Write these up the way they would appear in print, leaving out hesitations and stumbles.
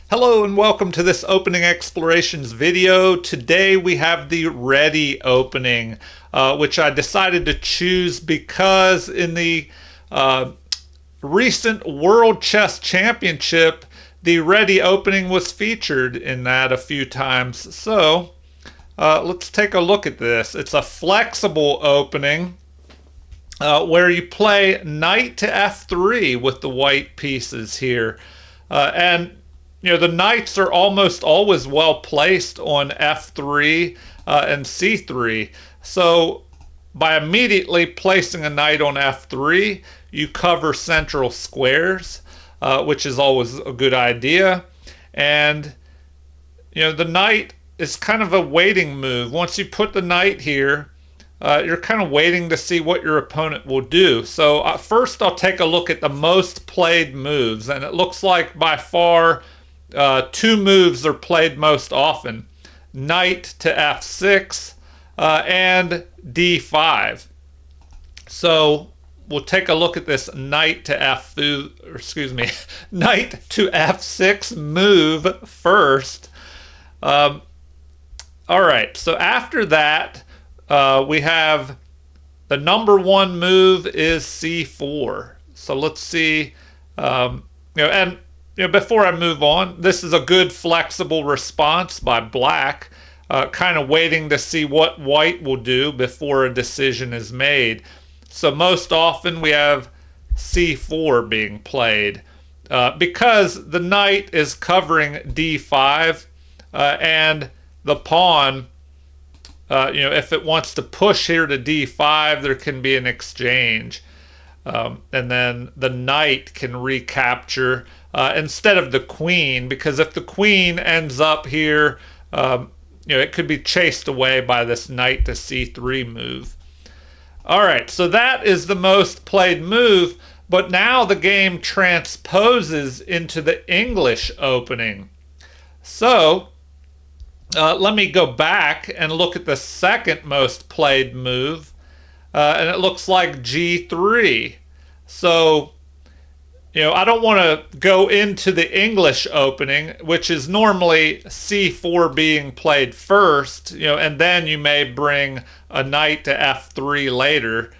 Hello and welcome to this opening explorations video. Today we have the Reti opening, which I decided to choose because in the recent World Chess Championship, the Reti opening was featured in that a few times. So let's take a look at this. It's a flexible opening where you play knight to f3 with the white pieces here. And the knights are almost always well placed on f3 and c3. So by immediately placing a knight on f3, you cover central squares, which is always a good idea. And the knight is kind of a waiting move. Once you put the knight here, you're kind of waiting to see what your opponent will do. So first I'll take a look at the most played moves, and it looks like by far two moves are played most often: knight to f6 and d5. So we'll take a look at this knight to knight to f6 move first. All right, so after that, we have the number one move is c4. So let's see, before I move on, this is a good flexible response by black, kind of waiting to see what white will do before a decision is made. So most often we have c4 being played because the knight is covering d5 and the pawn, if it wants to push here to d5, there can be an exchange. And then the knight can recapture instead of the queen, because if the queen ends up here, it could be chased away by this knight to c3 move. All right, so that is the most played move, but now the game transposes into the English opening. So let me go back and look at the second most played move, and it looks like g3. So, I don't want to go into the English opening, which is normally c4 being played first, and then you may bring a knight to f3 later.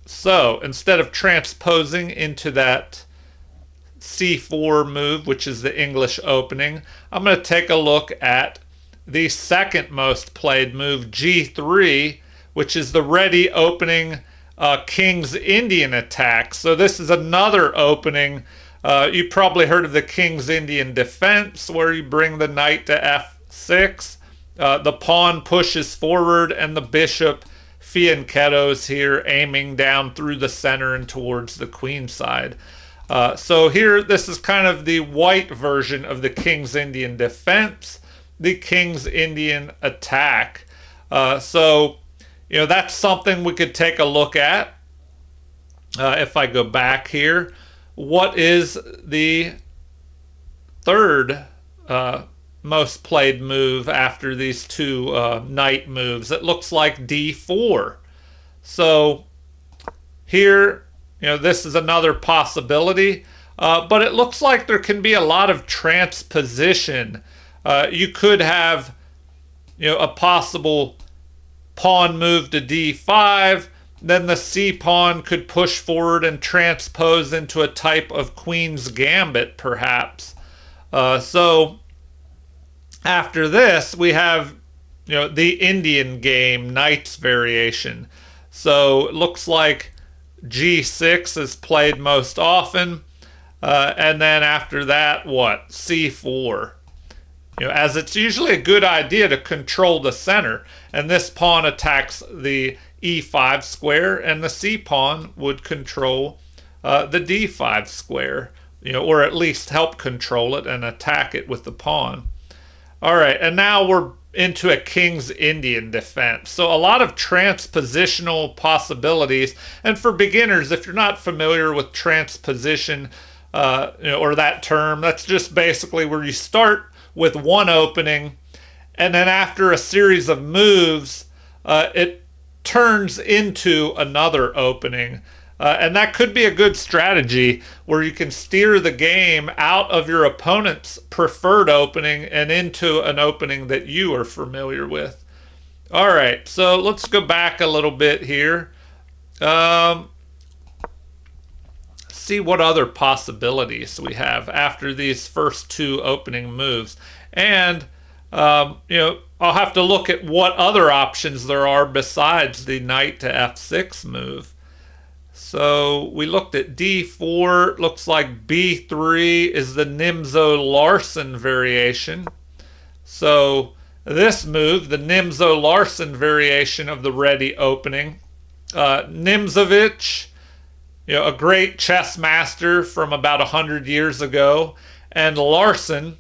So instead of transposing into that c4 move, which is the English opening, I'm going to take a look at the second most played move, g3, which is the Reti opening King's Indian attack. So this is another opening. You probably heard of the King's Indian defense, where you bring the knight to f6. The pawn pushes forward, and the bishop fianchettos here, aiming down through the center and towards the queen side. So here, this is kind of the white version of the King's Indian defense, the King's Indian attack. That's something we could take a look at. If I go back here, what is the third most played move after these two knight moves? It looks like d4. So here, this is another possibility, but it looks like there can be a lot of transposition. You could have, a possible pawn move to d5, then the c pawn could push forward and transpose into a type of queen's gambit, perhaps. So after this, we have, the Indian game knights variation. So it looks like g6 is played most often, and then after that, what? c4. As it's usually a good idea to control the center, and this pawn attacks the e5 square, and the c pawn would control the d5 square, or at least help control it and attack it with the pawn. All right, and now we're into a King's Indian defense. So a lot of transpositional possibilities, and for beginners, if you're not familiar with transposition, or that term, that's just basically where you start with one opening, and then after a series of moves, it turns into another opening. And that could be a good strategy where you can steer the game out of your opponent's preferred opening and into an opening that you are familiar with. All right, so let's go back a little bit here. See what other possibilities we have after these first two opening moves. And, I'll have to look at what other options there are besides the knight to f6 move. So we looked at d4. Looks like b3 is the Nimzo-Larsen variation. So this move, the Nimzo-Larsen variation of the Reti opening, Nimzovich, a great chess master from about 100 years ago, and Larsen,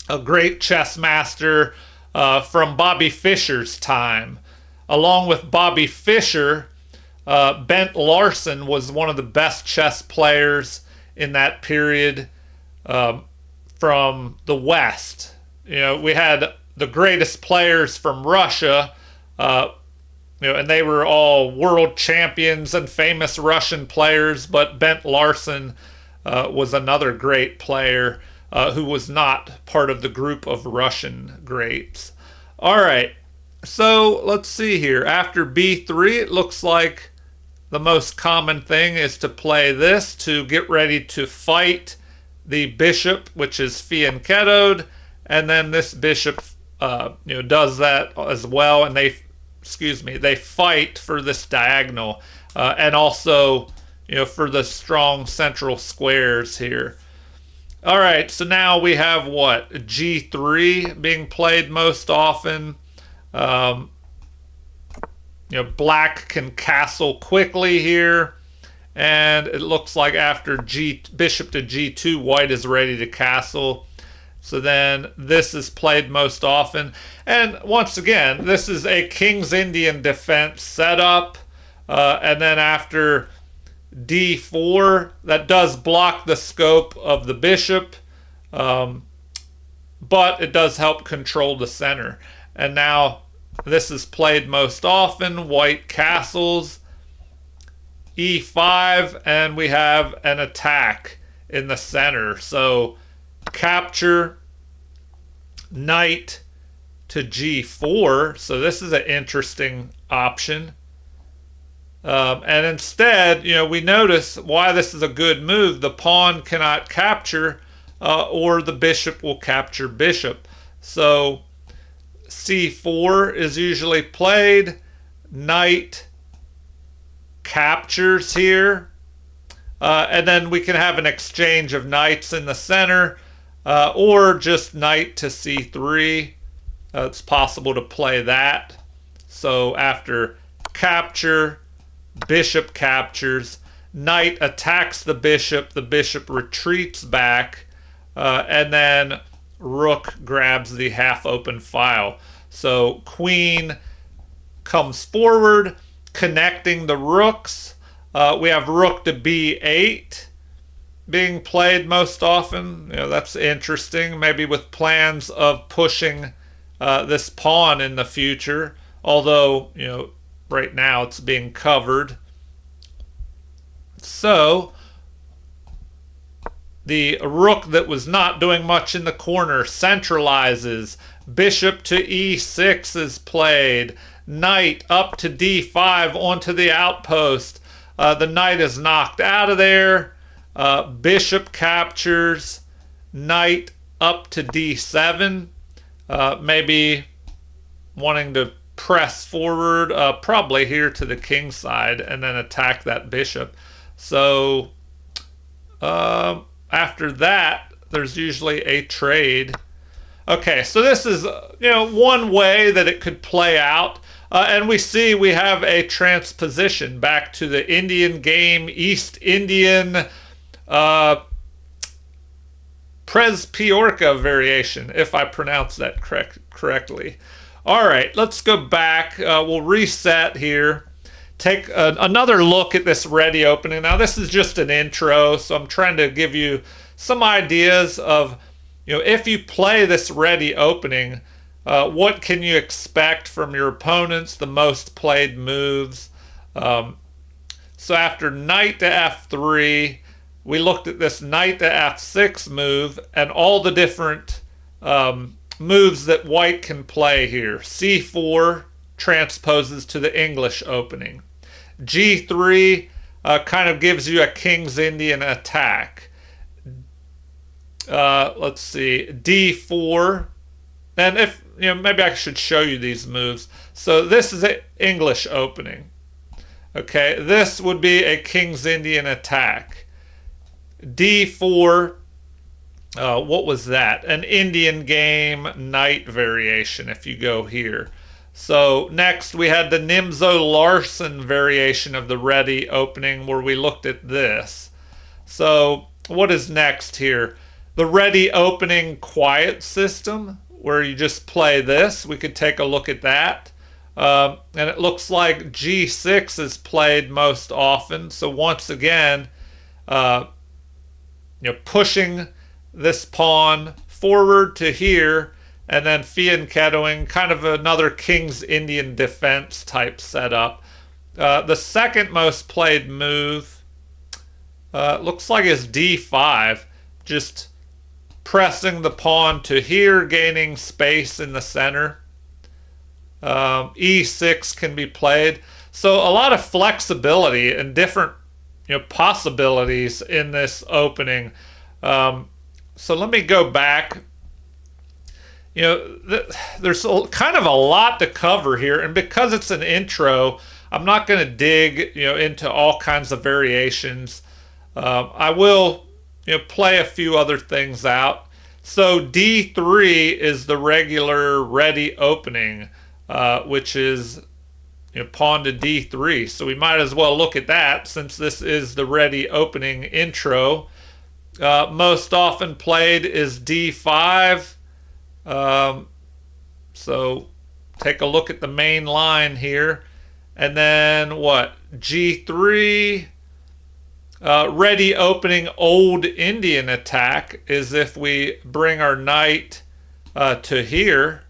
a great chess master from Bobby Fischer's time. Along with Bobby Fischer, Bent Larsen was one of the best chess players in that period from the West. We had the greatest players from Russia, and they were all world champions and famous Russian players, but Bent Larsen was another great player who was not part of the group of Russian greats. All right, so let's see here. After b3, it looks like the most common thing is to play this to get ready to fight the bishop, which is fianchettoed, and then this bishop does that as well, and they fight for this diagonal, and also for the strong central squares here. All right, so now we have what? g3 being played most often. Black can castle quickly here, and it looks like after bishop to g2, white is ready to castle. So then this is played most often. And once again, this is a King's Indian defense setup. And then after d4, that does block the scope of the bishop, but it does help control the center. And now this is played most often. White castles, e5, and we have an attack in the center. So capture, knight to g4. So this is an interesting option. And instead, we notice why this is a good move. The pawn cannot capture, or the bishop will capture bishop. So c4 is usually played. Knight captures here. And then we can have an exchange of knights in the center, or just knight to c3. It's possible to play that. So after capture, bishop captures, knight attacks the bishop retreats back, and then rook grabs the half-open file. So queen comes forward, connecting the rooks. We have rook to b8 being played most often. That's interesting, maybe with plans of pushing this pawn in the future, although, right now it's being covered. So the rook that was not doing much in the corner centralizes. Bishop to e6 is played. Knight up to d5 onto the outpost. The knight is knocked out of there. Bishop captures. Knight up to d7. Maybe wanting to press forward, probably here to the king side, and then attack that bishop. So after that, there's usually a trade. Okay, so this is one way that it could play out. And we have a transposition back to the Indian game, East Indian Prespiorka variation, if I pronounce that correctly. All right, let's go back. We'll reset here. Take another look at this Reti opening. Now, this is just an intro, so I'm trying to give you some ideas of, if you play this Reti opening, what can you expect from your opponents, the most played moves. So after knight to f3, we looked at this knight to f6 move and all the different moves that white can play here. c4 transposes to the English opening. g3 kind of gives you a King's Indian attack. Let's see, d4. And if, maybe I should show you these moves. So this is an English opening. Okay, this would be a King's Indian attack. d4, what was that? An Indian game knight variation if you go here. So next we had the Nimzo-Larsen variation of the Reti opening where we looked at this. So what is next here? The Reti opening quiet system where you just play this. We could take a look at that. And it looks like g6 is played most often. So once again, pushing this pawn forward to here and then fianchettoing, kind of another King's Indian defense type setup. The second most played move looks like is d5, just pressing the pawn to here, gaining space in the center. e6 can be played. So a lot of flexibility and different possibilities in this opening. So let me go back. There's kind of a lot to cover here, and because it's an intro, I'm not going to dig into all kinds of variations. I will play a few other things out. So d3 is the regular Reti opening, which is pawn to d3. So we might as well look at that since this is the Reti opening intro. Most often played is d5. So take a look at the main line here. And then what? g3. Reti opening old Indian attack is if we bring our knight to here.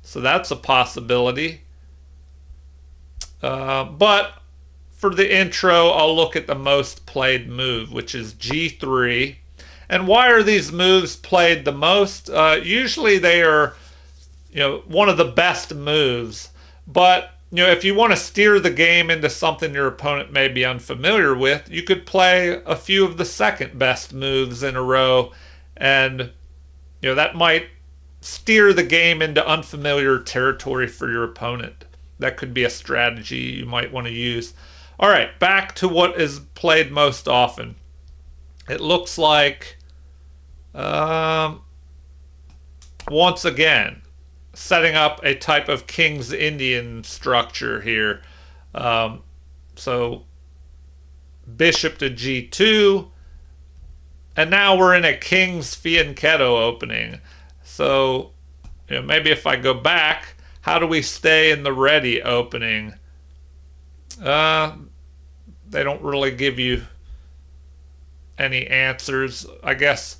So that's a possibility. But for the intro, I'll look at the most played move, which is g3. And why are these moves played the most? Usually they are, one of the best moves. But, if you want to steer the game into something your opponent may be unfamiliar with, you could play a few of the second best moves in a row. And, that might steer the game into unfamiliar territory for your opponent. That could be a strategy you might want to use. All right, back to what is played most often. It looks like, once again, setting up a type of King's Indian structure here. So bishop to g2, and now we're in a King's Fianchetto opening. So maybe if I go back, how do we stay in the Reti opening? They don't really give you any answers. I guess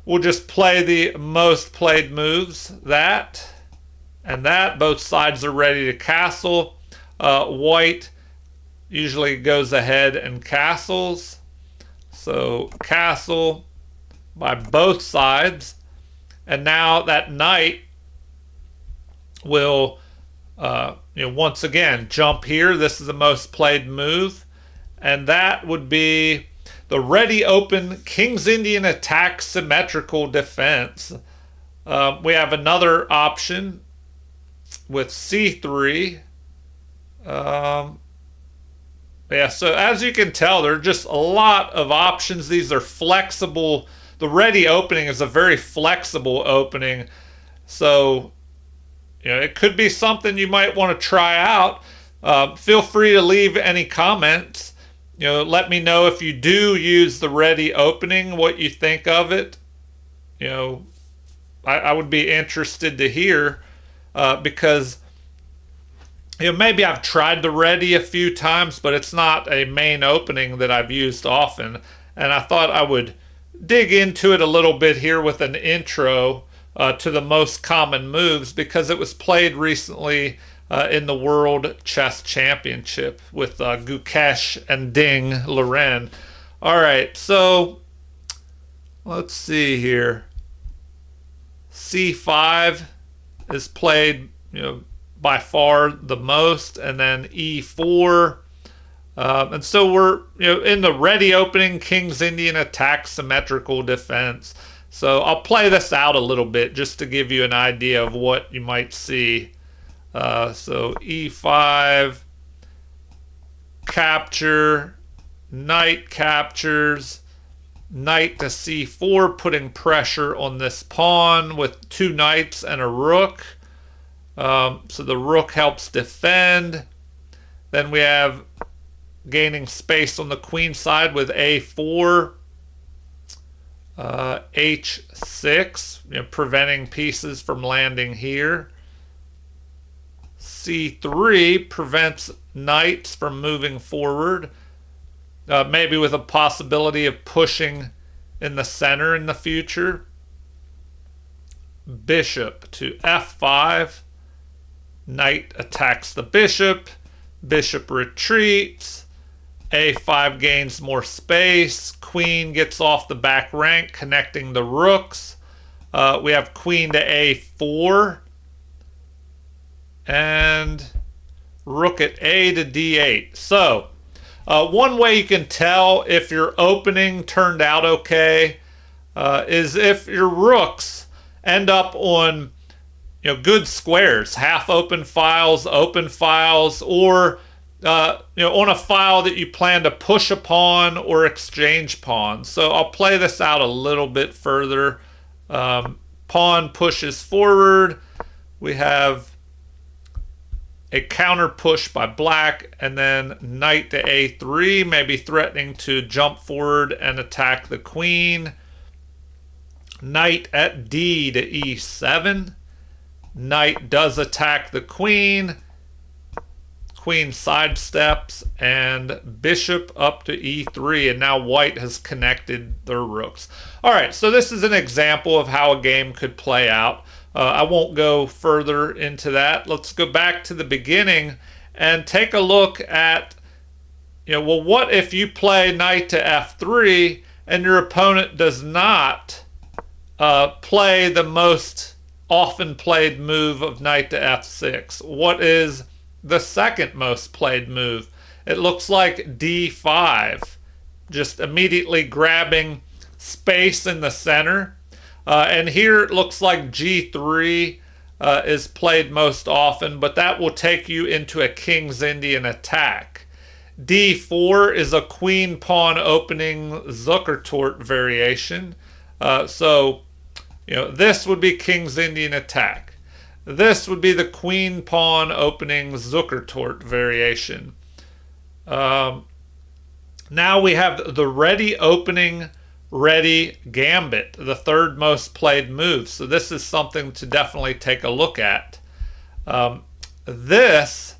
we'll just play the most played moves, that and that. Both sides are ready to castle. White usually goes ahead and castles. So castle by both sides. And now that knight will, once again, jump here. This is the most played move. And that would be the Reti open King's Indian attack symmetrical defense. We have another option with c3. Yeah, so as you can tell, there are just a lot of options. These are flexible. The Reti opening is a very flexible opening. So, it could be something you might want to try out. Feel free to leave any comments. Let me know if you do use the Reti opening, what you think of it. I would be interested to hear because maybe I've tried the Reti a few times, but it's not a main opening that I've used often. And I thought I would dig into it a little bit here with an intro to the most common moves because it was played recently in the World Chess Championship with Gukesh and Ding Liren. All right, so let's see here. C5 is played, by far the most, and then E4. And so we're, in the Reti opening, King's Indian attack, symmetrical defense. So I'll play this out a little bit just to give you an idea of what you might see. So E5, capture, knight captures, knight to C4, putting pressure on this pawn with two knights and a rook. So the rook helps defend. Then we have gaining space on the queen side with A4, H6, preventing pieces from landing here. C3 prevents knights from moving forward, maybe with a possibility of pushing in the center in the future. Bishop to F5, knight attacks the bishop, bishop retreats, A5 gains more space, queen gets off the back rank, connecting the rooks. We have queen to A4, and rook at A to D8. So, one way you can tell if your opening turned out okay is if your rooks end up on good squares, half open files, or on a file that you plan to push a pawn or exchange pawns. So I'll play this out a little bit further. Pawn pushes forward. We have a counter push by black, and then knight to A3, maybe threatening to jump forward and attack the queen. Knight at D to E7. Knight does attack the queen. Queen sidesteps, and bishop up to E3, and now white has connected their rooks. All right, so this is an example of how a game could play out. I won't go further into that. Let's go back to the beginning and take a look at, well, what if you play knight to F3 and your opponent does not play the most often played move of knight to F6? What is the second most played move? It looks like D5, just immediately grabbing space in the center. And here it looks like G3 is played most often, but that will take you into a King's Indian attack. D4 is a queen pawn opening Zuckertort variation. So this would be King's Indian attack. This would be the queen pawn opening Zuckertort variation. Now we have the Reti opening Reti gambit, the third most played move. So this is something to definitely take a look at. This,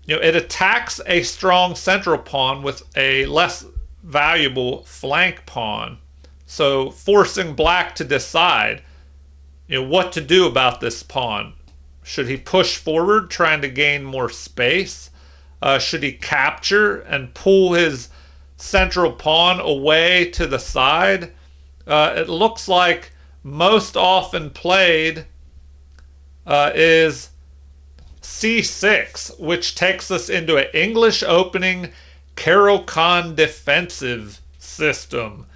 it attacks a strong central pawn with a less valuable flank pawn. So forcing black to decide, what to do about this pawn. Should he push forward, trying to gain more space? Should he capture and pull his central pawn away to the side? It looks like most often played is C6, which takes us into an English opening Caro-Kann defensive system.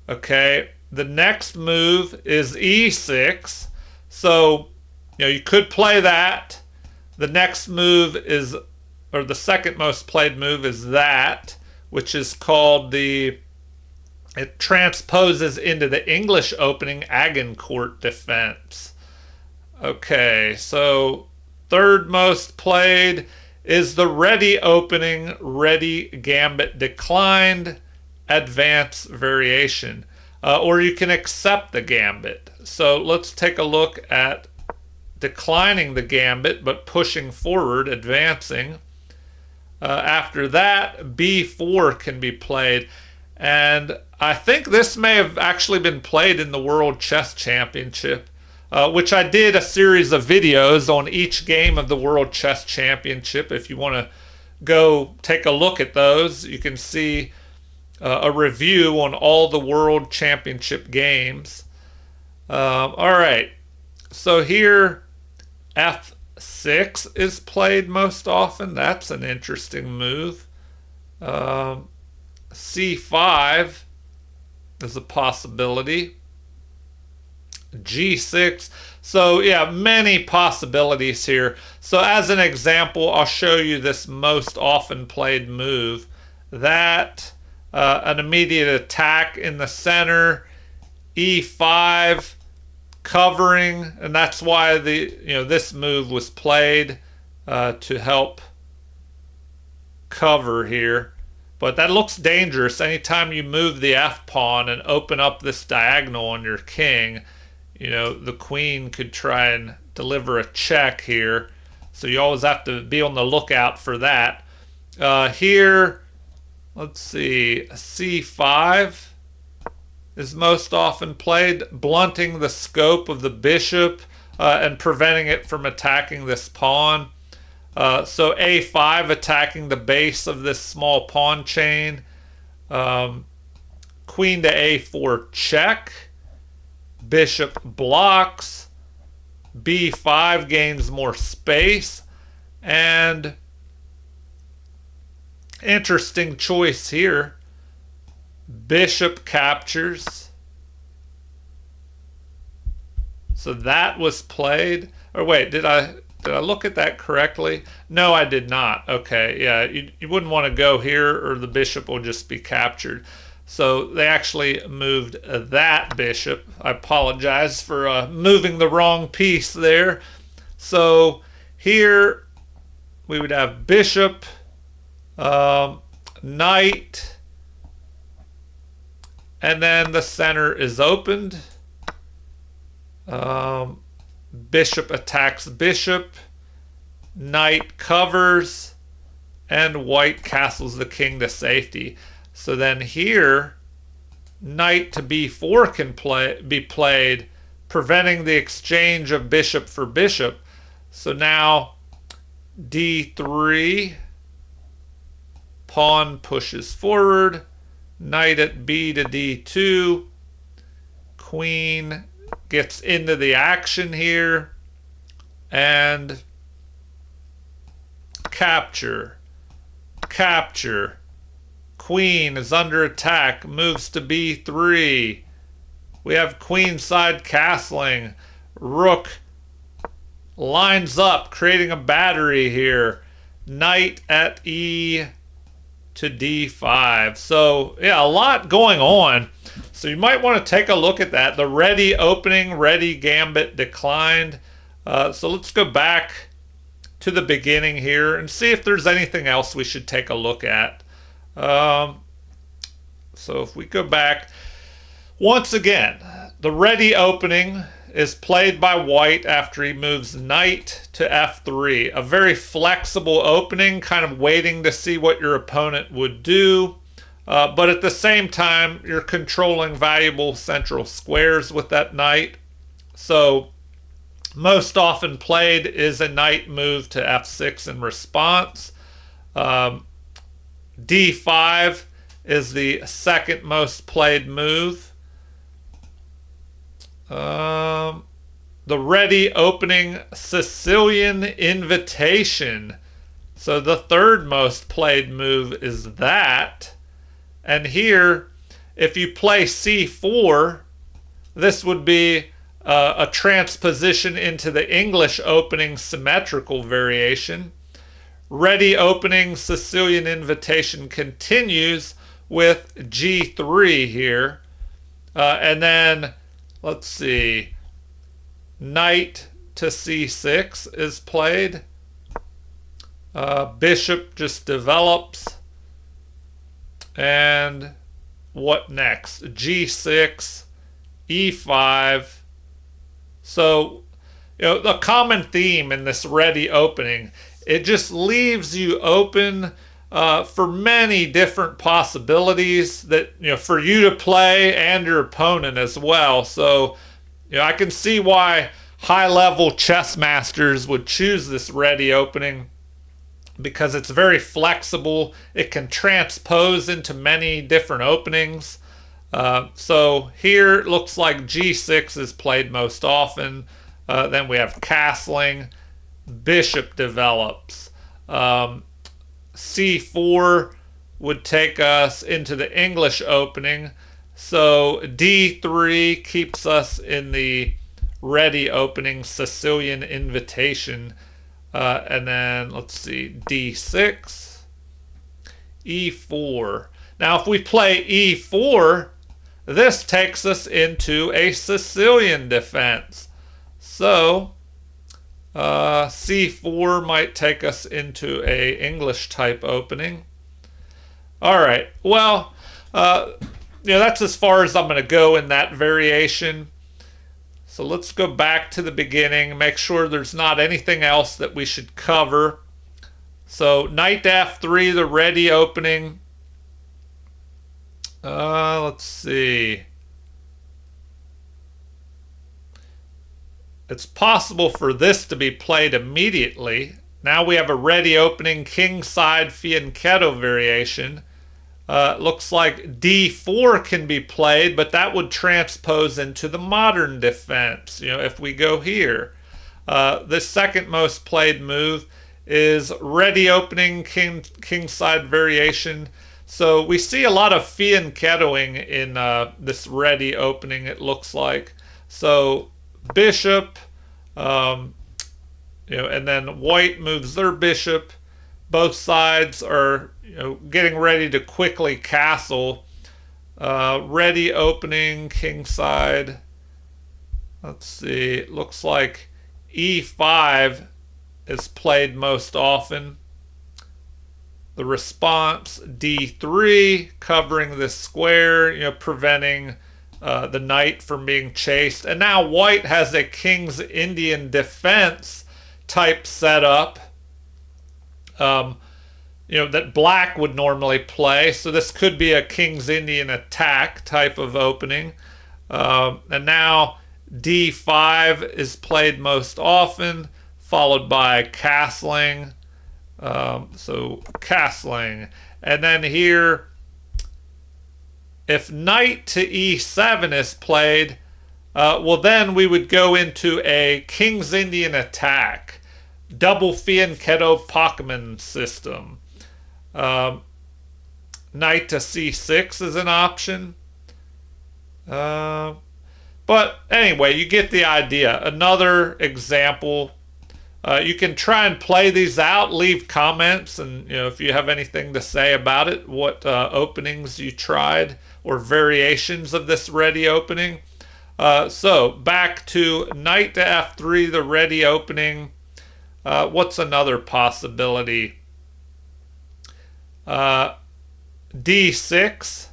Okay, the next move is E6. So, you could play that. The next move is, or the second most played move is that, which is called it transposes into the English opening Agincourt defense. Okay, so third most played is the Reti opening Reti gambit declined advance variation. Or you can accept the gambit. So let's take a look at declining the gambit but pushing forward, advancing. After that, B4 can be played. And I think this may have actually been played in the World Chess Championship. which I did a series of videos on each game of the World Chess Championship. If you want to go take a look at those, you can see a review on all the World Championship games. All right, so here F6 is played most often. That's an interesting move. C5 is a possibility. G6. So yeah, many possibilities here. So as an example, I'll show you this most often played move. That an immediate attack in the center, E5, covering, and that's why this move was played to help cover here. But that looks dangerous. Anytime you move the F pawn and open up this diagonal on your king, the queen could try and deliver a check here. So you always have to be on the lookout for that. Here, let's see, C5 is most often played, blunting the scope of the bishop and preventing it from attacking this pawn. So A5 attacking the base of this small pawn chain. Queen to A4 check. Bishop blocks. B5 gains more space. And interesting choice here. Bishop captures. So that was played. Or wait, did I look at that correctly? No, I did not. Okay, yeah, you wouldn't want to go here or the bishop will just be captured. So they actually moved that bishop. I apologize for moving the wrong piece there. So here we would have bishop, knight, and then the center is opened. Bishop attacks bishop, knight covers, and white castles the king to safety. So then here, knight to b4 can be played, preventing the exchange of bishop for bishop. So now d3, pawn pushes forward, knight at b to d2, queen gets into the action here, and capture. Queen is under attack, moves to b3. We have queenside castling. Rook lines up, creating a battery here. Knight at e to d5. So yeah, a lot going on. So you might want to take a look at that. The Reti opening, Reti gambit declined. So let's go back to the beginning here and see if there's anything else we should take a look at. So if we go back, once again, the Reti opening is played by white after he moves knight to f3. A very flexible opening, kind of waiting to see what your opponent would do. But at the same time, you're controlling valuable central squares with that knight. So most often played is a knight move to f6 in response. d5 is the second most played move. The Reti opening Sicilian invitation. So the third most played move is that. And here, if you play c4, this would be a transposition into the English opening symmetrical variation. Reti opening Sicilian invitation continues with g3 here. And then, let's see, knight to c6 is played. Bishop just develops. And what next? G6, E5. So, the common theme in this Reti opening, it just leaves you open for many different possibilities that, for you to play and your opponent as well. So, I can see why high-level chess masters would choose this ready opening because it's very flexible. It can transpose into many different openings. So here it looks like g6 is played most often. Then we have castling. Bishop develops. C4 would take us into the English opening. So D3 keeps us in the ready opening Sicilian invitation. And then let's see, D6, E4. Now if we play E4, this takes us into a Sicilian defense. So C4 might take us into a English type opening. All right, well, that's as far as I'm going to go in that variation. So let's go back to the beginning, make sure there's not anything else that we should cover. So knight to f3, the ready opening. Let's see. It's possible for this to be played immediately. Now we have a ready opening kingside fianchetto variation. Looks like d4 can be played, but that would transpose into the modern defense, if we go here. The second most played move is ready opening kingside variation. So we see a lot of fianchettoing in this ready opening, it looks like. So bishop, and then white moves their bishop. Both sides are getting ready to quickly castle. Ready opening kingside. Let's see. It looks like e5 is played most often. The response d3, covering this square, preventing the knight from being chased. And now white has a King's Indian defense type setup. That black would normally play. So this could be a King's Indian attack type of opening. And now d5 is played most often, followed by castling. So castling. And then here, if knight to e7 is played, well then we would go into a King's Indian attack. Double fianchetto Pachmann system. Knight to c6 is an option. But anyway, you get the idea. Another example. You can try and play these out, leave comments, and if you have anything to say about it, what openings you tried or variations of this ready opening. So back to knight to f3, the ready opening. What's another possibility? D6.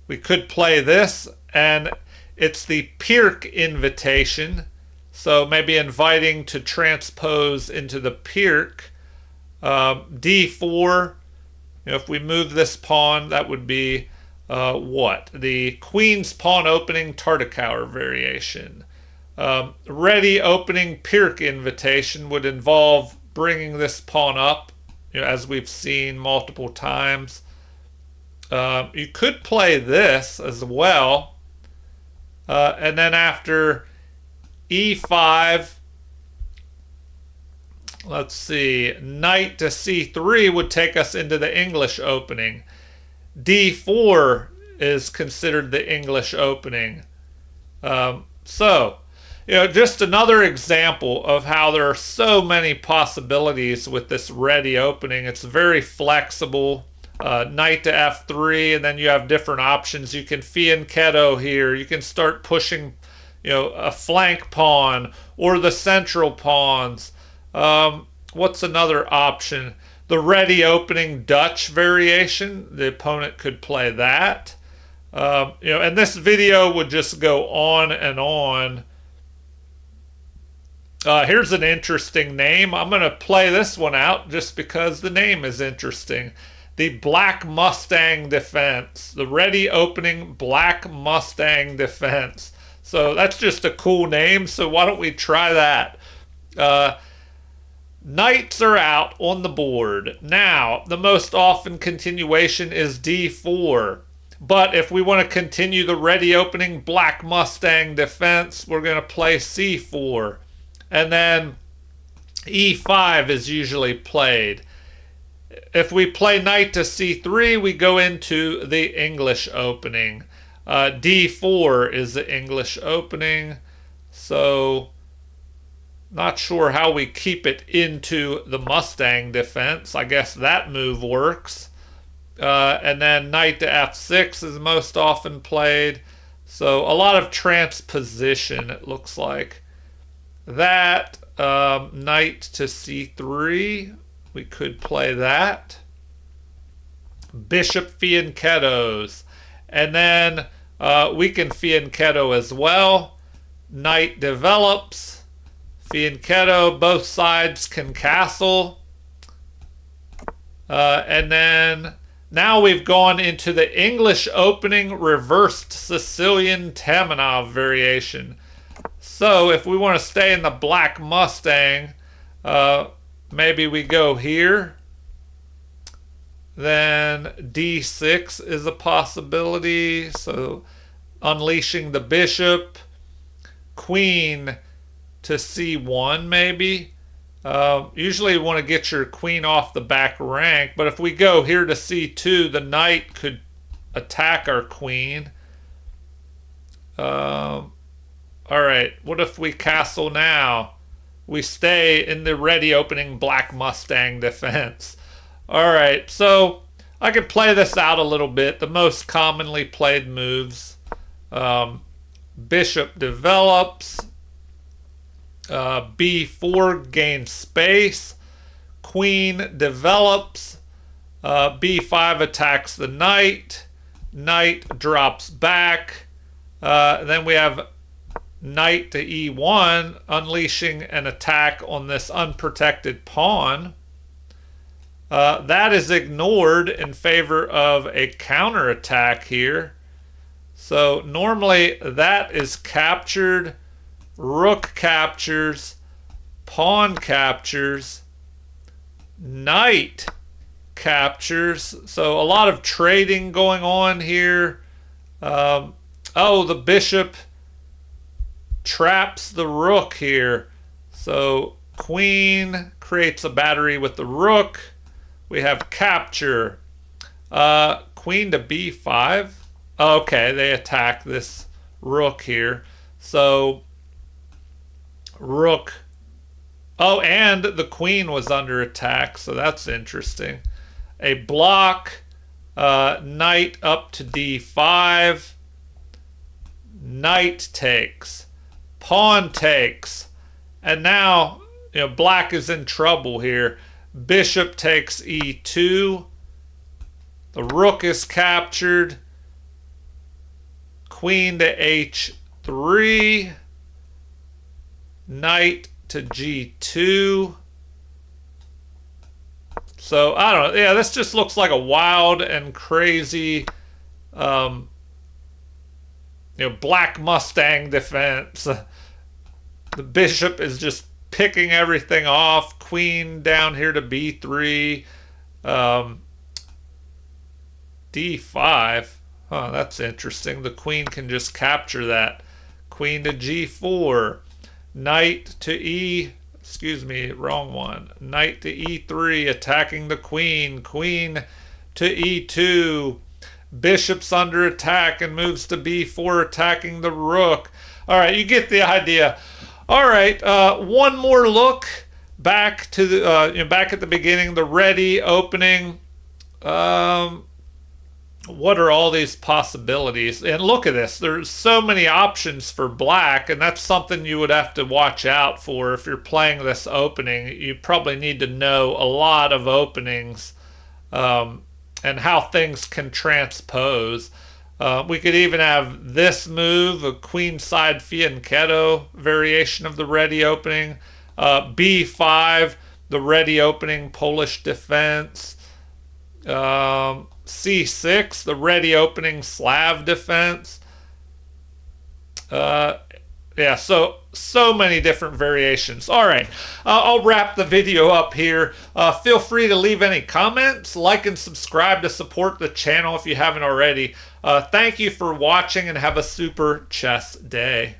We could play this, and it's the Pirc invitation. So maybe inviting to transpose into the Pirc. D4. If we move this pawn, that would be what? The Queen's Pawn opening Tartakower variation. Ready opening Pirc invitation would involve bringing this pawn up, as we've seen multiple times. You could play this as well. And then after e5, let's see, knight to c3 would take us into the English opening. d4 is considered the English opening. Just another example of how there are so many possibilities with this ready opening. It's very flexible. Knight to f3, and then you have different options. You can fianchetto here. You can start pushing, a flank pawn or the central pawns. What's another option? The ready opening Dutch variation. The opponent could play that. And this video would just go on and on. Here's an interesting name. I'm going to play this one out just because the name is interesting. The Black Mustang defense. The ready opening Black Mustang defense. So that's just a cool name. So why don't we try that? Uh, Knights are out on the board. Now, the most often continuation is D4. But if we want to continue the ready opening Black Mustang defense, we're going to play C4. And then E5 is usually played. If we play knight to C3, we go into the English opening. D4 is the English opening. So, not sure how we keep it into the Mustang defense. I guess that move works. And then knight to F6 is most often played. So, a lot of transposition, it looks like. That, knight to C3, we could play that. Bishop fianchettos. And then we can fianchetto as well. Knight develops. Fianchetto, both sides can castle. And then now we've gone into the English opening reversed Sicilian Tamenov variation. So if we want to stay in the Black Mustang, maybe we go here. Then D6 is a possibility. So unleashing the bishop. Queen to C1 maybe. Usually you want to get your queen off the back rank. But if we go here to C2, the knight could attack our queen. All right, what if we castle now? We stay in the ready opening Black Mustang defense. All right, so I could play this out a little bit. The most commonly played moves. Bishop develops. B4 gains space. Queen develops. B5 attacks the knight. Knight drops back. Then we have knight to E1, unleashing an attack on this unprotected pawn. That is ignored in favor of a counterattack here. So normally that is captured, rook captures, pawn captures, knight captures. So a lot of trading going on here. Oh, the bishop traps the rook here. So queen creates a battery with the rook. We have capture. Queen to B5. Okay, they attack this rook here. So rook. Oh, and the queen was under attack, so that's interesting. A block. Knight up to D5. Knight takes. Pawn takes. And now, black is in trouble here. Bishop takes E2. The rook is captured. Queen to H3. Knight to G2. So, I don't know. Yeah, this just looks like a wild and crazy, Black Mustang defense. The bishop is just picking everything off. Queen down here to B3. D5. Oh, that's interesting. The queen can just capture that. Queen to G4. Knight to wrong one. Knight to E3, attacking the queen. Queen to E2. Bishop's under attack and moves to B4, attacking the rook. All right, you get the idea. All right, one more look back to the back at the beginning, the ready opening. What are all these possibilities? And look at this. There's so many options for black, and that's something you would have to watch out for if you're playing this opening. You probably need to know a lot of openings and how things can transpose. We could even have this move, a queenside fianchetto variation of the ready opening. B5, the ready opening Polish defense. C6, the ready opening Slav defense. Yeah, so many different variations. All right, I'll wrap the video up here. Feel free to leave any comments, like and subscribe to support the channel if you haven't already. Thank you for watching and have a super chess day.